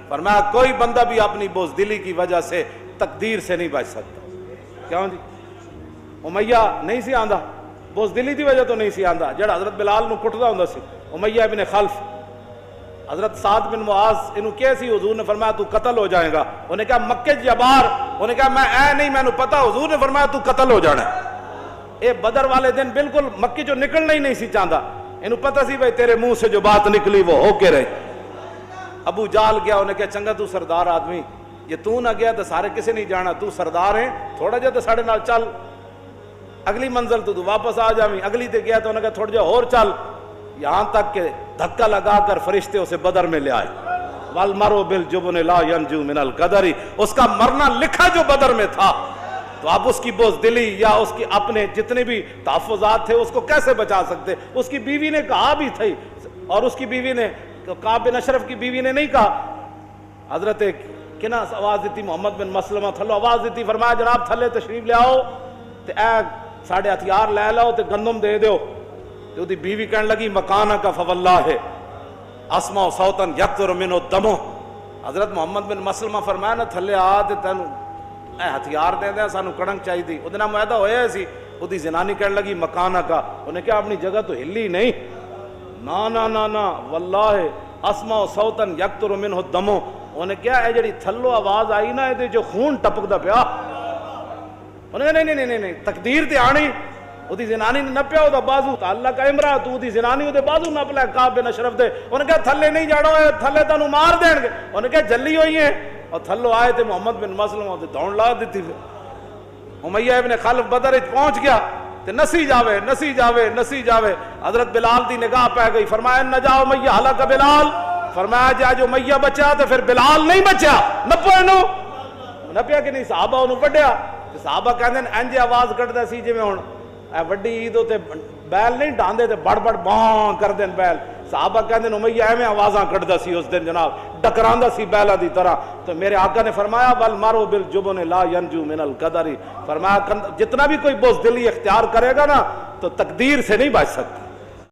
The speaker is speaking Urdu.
فرمایا کوئی بندہ بھی اپنی بزدلی کی وجہ سے تقدیر سے نہیں بچ سکتا. کیوں جی؟ امیہ نہیں سی آندا، بزدلی دی وجہ تو نہیں سی آندا. جڑا حضرت بلال نو کٹدا ہوندا سی امیہ ابن خلف، حضرت سعد بن معاذ انہوں کیا سی، حضور نے فرمایا تو قتل ہو جائے گا. انہیں کہا مکے جبار، انہیں کہا میں اے نہیں میں نے پتا، حضور نے فرمایا تو قتل ہو جانا ہے. اے بدر والے دن بالکل مکی جو نکلنا ہی نہیں سی چاہتا، انہوں پتہ سی بھائی تیرے منہ سے جو بات نکلی وہ ہو کے رہے. ابو جال گیا، انہیں کہا چنگا تو سردار آدمی، یہ تو نہ گیا تو سارے کسے نہیں جانا، تو سردار ہیں تھوڑا جا تو ساڑھے نال چل، اگلی منزل تو واپس آ جاویں. اگلی تے گیا تو انہیں کہا تھوڑا جا اور چل، یہاں تک کہ دھکا لگا کر فرشتے اسے بدر میں لے آئے. والمرء بالجبن لا ينجو من القدر، اس کا مرنا لکھا جو بدر میں تھا. تو آپ اس کی بزدلی یا اس کی اپنے جتنے بھی تحفظات تھے اس کو کیسے بچا سکتے؟ اس کی بیوی نے کہا بھی تھی، اور اس کی بیوی نے، کعب بن اشرف کی بیوی نے نہیں کہا. حضرت کنا آواز دیتی، محمد بن مسلمہ تھلو آواز دیتی، فرمایا جناب تھلے تشریف لے آؤ تے اے ساڑھے ہتھیار لے لاؤ تے گندم دے دیو. تو دی بیوی کہنے لگی مکانک فواللہ اسمع صوتا یقطر منہ الدم. حضرت محمد بن مسلمہ فرمایا نا تھلے آ تے تینوں اے ہتھیار دے دیں، سانو کڑنگ چاہی دی. وہ دن معاہدہ ہویا سی. وہ دی زنانی کہنے لگی مکانکا، انہیں کہا اپنی جگہ تو ہلی نہیں. نا نا نا نا واللہ اسمع صوتا یقطر منہ الدم. انہیں کہا اے جڑی تھلو آواز آئی نا اے جو خون ٹپک دا پیا. انہیں کہا نہیں تقدیر تے آنی. وہ دی زنانی نے نپیا وہ دا بازو، اللہ کا امرہ تو دی زنانی وہ دے بازو نپ لے کعب بن اشرف دے. انہیں کہا تھلے نہیں جاڑو، تھلے تانوں مار دین گے. انہیں کہا جلی ہوئی ہیں. اور تھلو آئے تھے محمد بن مسلمہ تے دوڑ لا دیتی. امیہ ابن خلف بدر وچ پہنچ گیا تے نسی جاوے نسی جاوے نسی جاوے. حضرت بلال دی نگاہ پہ گئی، فرمایا نہ جاؤ امیہ ہلاک بلال. فرمایا جا جو امیہ بچا تے پھر بلال نہیں بچا. نپو اینو نپیا کہ نہیں. صحابہ انہوں وڈیا تے صحابہ کہندے انج آواز کڈدا سی جویں ہن اے وڈی عید تے بیل نہیں ڈاندے تے بڑ بڑ باں کر دین بیل. صحابہ کہندے امیہ ایویں آوازاں کڈدا سی اس دن جناب، ڈکراندا سی بیلاں دی طرح. تو میرے آقا نے فرمایا والمرء بالجبن لا ينجو من القدر. فرمایا جتنا بھی کوئی بزدلی اختیار کرے گا نا تو تقدیر سے نہیں بچ سکتا.